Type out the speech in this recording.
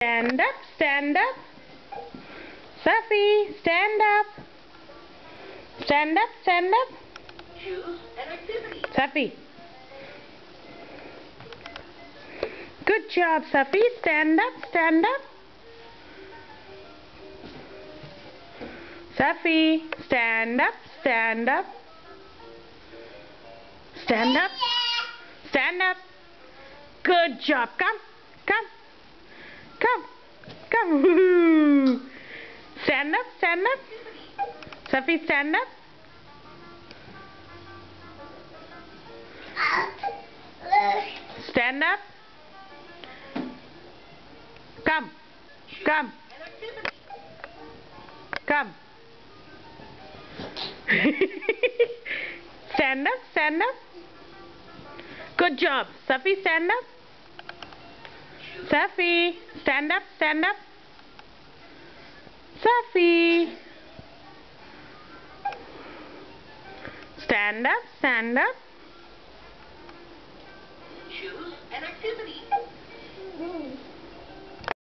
Stand up, stand up. Safi, stand up. Stand up, stand up. Choose an activity. Safi. Good job, Safi. Stand up, stand up. Safi, stand up, stand up. Stand up. Stand up. Good job. Come, come. Come, come. Stand up, stand up. Safi, stand up. Stand up. Come, come. Come. Stand up, stand up. Good job. Safi, stand up. Safi, stand up, stand up. Safi. Stand up, stand up.